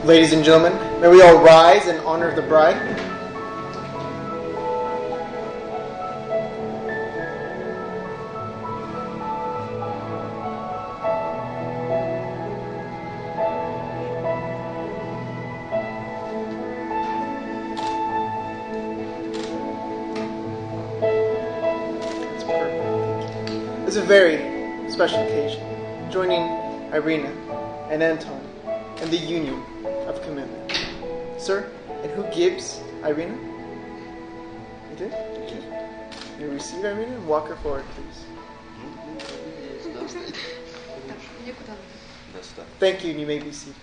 Ladies and gentlemen, may we all rise in honor of the bride. It's perfect. It's a very special occasion, joining Irina and Anton in the union of commitment. Sir, and who gives Irina? You did? Okay. You receive Irina and walk her forward, please. Thank you, and you may be seated.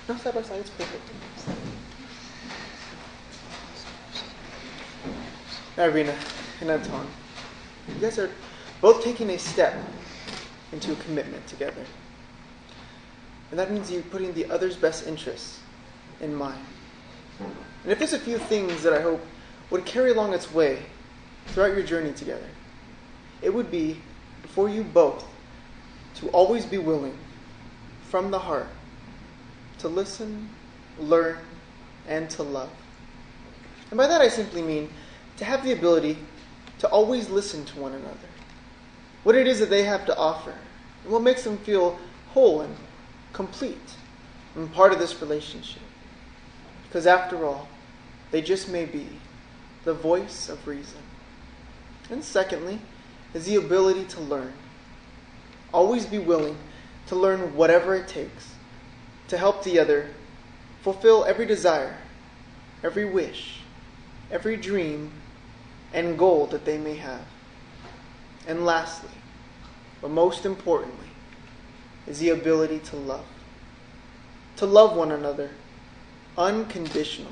No, side by side, it's perfect. Irina and Anton, you guys are both taking a step into a commitment together. And that means you putting the other's best interests in mind. And if there's a few things that I hope would carry along its way throughout your journey together, it would be for you both to always be willing, from the heart, to listen, learn, and to love. And by that I simply mean to have the ability to always listen to one another. What it is that they have to offer, and what makes them feel whole and complete and part of this relationship. Because after all, they just may be the voice of reason. And secondly, is the ability to learn. Always be willing to learn whatever it takes to help the other fulfill every desire, every wish, every dream, and goal that they may have. And lastly, but most importantly, is the ability to love. To love one another unconditionally,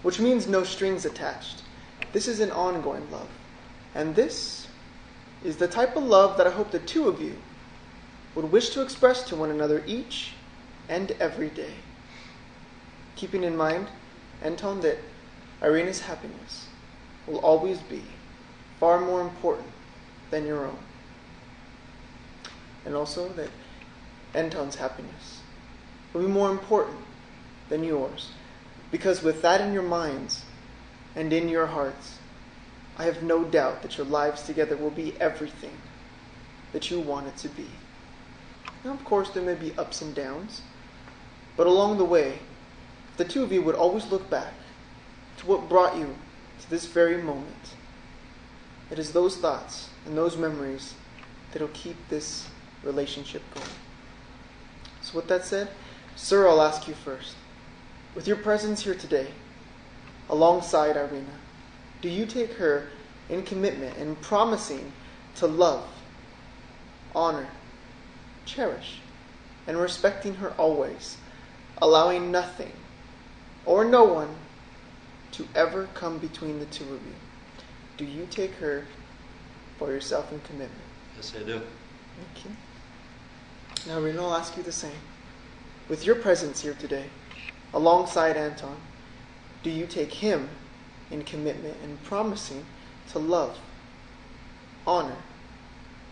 which means no strings attached. This is an ongoing love. And this is the type of love that I hope the two of you would wish to express to one another each and every day. Keeping in mind, Anton, that Irina's happiness will always be far more important than your own. And also that Anton's happiness will be more important than yours. Because with that in your minds and in your hearts, I have no doubt that your lives together will be everything that you want it to be. Now, of course, there may be ups and downs, but along the way, the two of you would always look back to what brought you to this very moment. It is those thoughts and those memories that will keep this relationship going. So with that said, sir, I'll ask you first. With your presence here today, alongside Irina, do you take her in commitment and promising to love, honor, cherish, and respecting her always, allowing nothing or no one to ever come between the two of you? Do you take her for yourself in commitment? Yes, I do. Thank you. Now, Irina, I'll ask you the same. With your presence here today, alongside Anton, do you take him in commitment and promising to love, honor,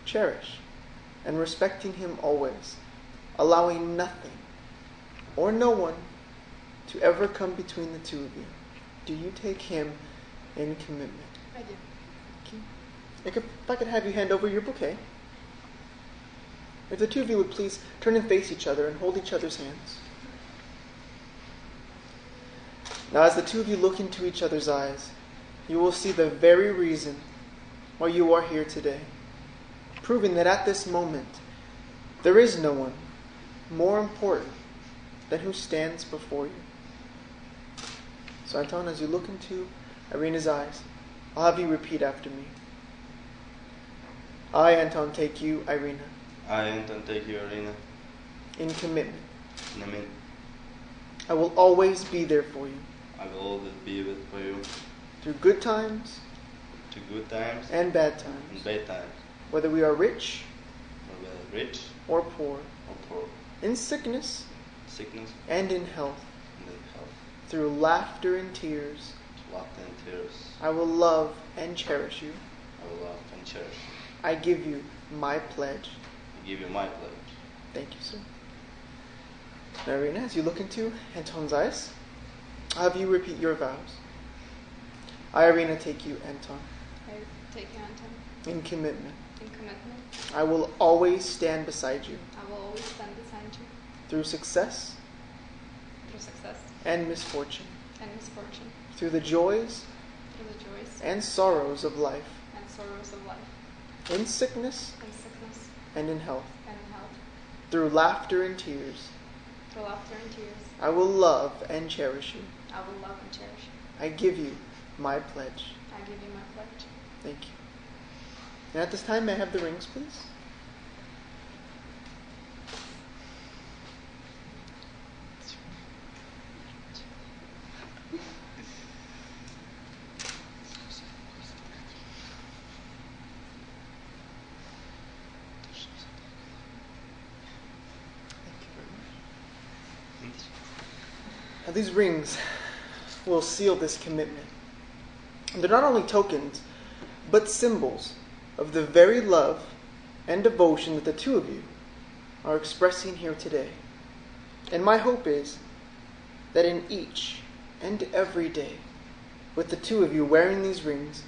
cherish, and respecting him always, allowing nothing or no one to ever come between the two of you? Do you take him in commitment? I do. Thank you. If I could have you hand over your bouquet. If the two of you would please turn and face each other and hold each other's hands. Now, as the two of you look into each other's eyes, you will see the very reason why you are here today, proving that at this moment, there is no one more important than who stands before you. So, Anton, as you look into Irina's eyes, I'll have you repeat after me. I, Anton, take you, Irina, I, Anton, take you, Irina, in commitment. and I mean, I will always be there for you, I will always be with for you, through good times to good times and bad and times, bad times, whether we are rich or whether rich or poor, or poor, in sickness sickness and in health, and in health, through laughter and tears. laughter and tears. I will love and cherish you. I will love and cherish you. I give you my pledge. I give you my pledge. Thank you, sir. Now, Irina, as you look into Anton's eyes, I'll have you repeat your vows. I, Irina, take you, Anton, I take you, Anton, in commitment. in commitment. I will always stand beside you I will always stand beside you through success through success and misfortune, and misfortune, through the joys through the joys and sorrows of life, and sorrows of life, in sickness in sickness and in health, and in health, through laughter and tears. through laughter and tears. I will love and cherish you. I will love and cherish you. I give you my pledge. I give you my pledge. Thank you. And at this time, may I have the rings, please? Now, these rings will seal this commitment. And they're not only tokens, but symbols of the very love and devotion that the two of you are expressing here today. And my hope is that in each and every day, with the two of you wearing these rings,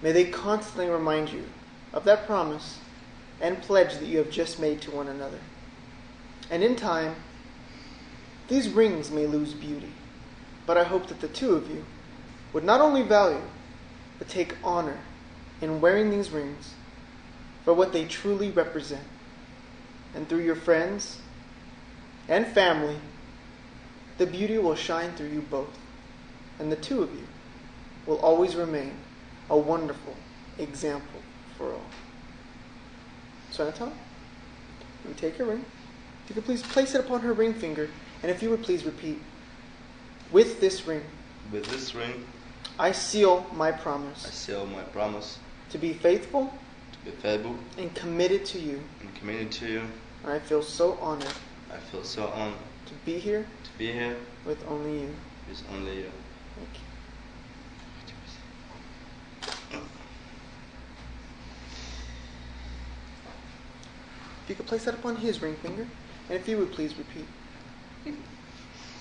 may they constantly remind you of that promise and pledge that you have just made to one another. And in time, these rings may lose beauty, but I hope that the two of you would not only value, but take honor in wearing these rings for what they truly represent. And through your friends and family, the beauty will shine through you both. And the two of you will always remain a wonderful example for all. So Anton, you take your ring. If you could please place it upon her ring finger, and if you would please repeat, with this ring, With this ring, I seal my I promise seal my promise to be faithful to be faithful and committed to you. and committed to you. And I feel so honored I feel so honored to be here to be here with only you. with only you. Thank you. If you could place that upon his ring finger, and if you would please repeat.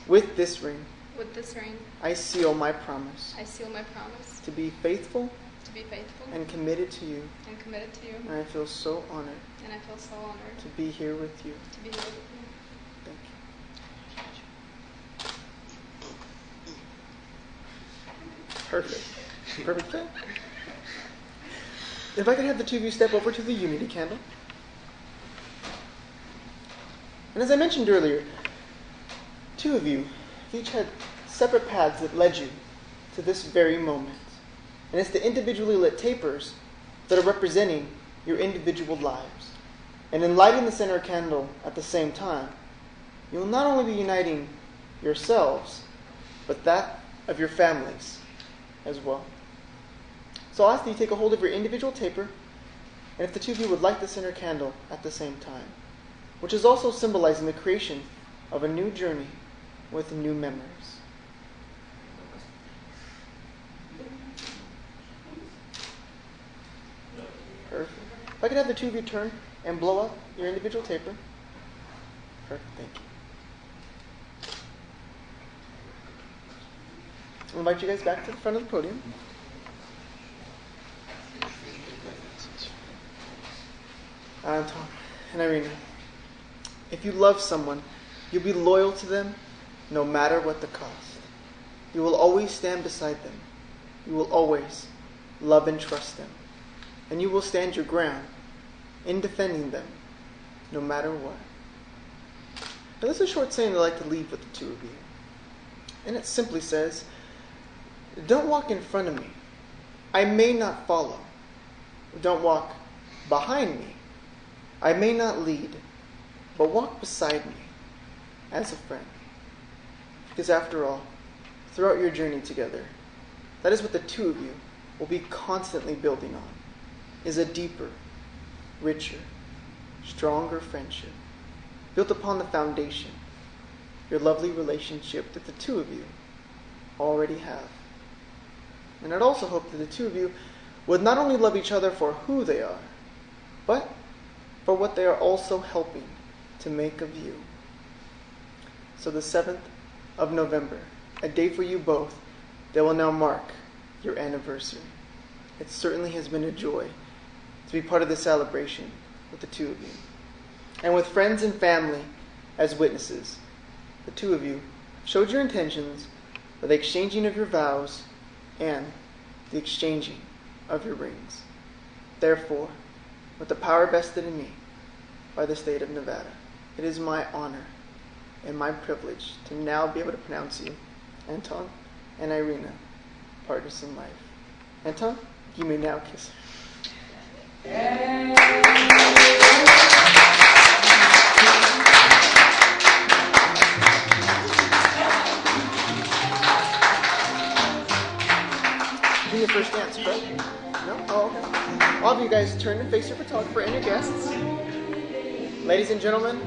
With this ring, With this ring, I seal my promise I seal my promise to be faithful to be faithful and committed to you. and committed to you. And I feel so honored And I feel so honored to be here with you. to be here with you. Thank you. Perfect. Perfect fit. If I could have the two of you step over to the unity candle. And as I mentioned earlier, two of you each had separate paths that led you to this very moment. And it's the individually lit tapers that are representing your individual lives. And in lighting the center candle at the same time, you'll not only be uniting yourselves, but that of your families as well. So I'll ask that you take a hold of your individual taper, and if the two of you would light the center candle at the same time, which is also symbolizing the creation of a new journey with new memories. Perfect. If I could have the two of you turn and blow up your individual taper. Perfect, thank you. I'll invite you guys back to the front of the podium. Anton and Irina, if you love someone, you'll be loyal to them no matter what the cost. You will always stand beside them. You will always love and trust them. And you will stand your ground in defending them no matter what. Now, this is a short saying I'd like to leave with the two of you. And it simply says, don't walk in front of me. I may not follow. Don't walk behind me. I may not lead, but walk beside me as a friend. Because after all, throughout your journey together, that is what the two of you will be constantly building on, is a deeper, richer, stronger friendship, built upon the foundation, your lovely relationship that the two of you already have. And I'd also hope that the two of you would not only love each other for who they are, but for what they are also helping to make of you. So the 7th of November, a day for you both that will now mark your anniversary. It certainly has been a joy to be part of this celebration with the two of you. And with friends and family as witnesses, the two of you showed your intentions by the exchanging of your vows and the exchanging of your rings. Therefore, with the power vested in me by the state of Nevada, it is my honor and my privilege to now be able to pronounce you, Anton and Irina, partners in life. Anton, you may now kiss her. Do your first dance, bro. No? Oh, okay. All of you guys turn and face your photographer and your guests. Ladies and gentlemen,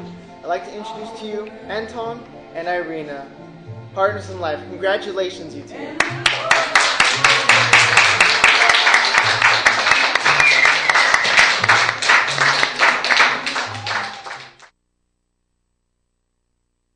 I'd like to introduce to you Anton and Irina, partners in life. Congratulations, you two.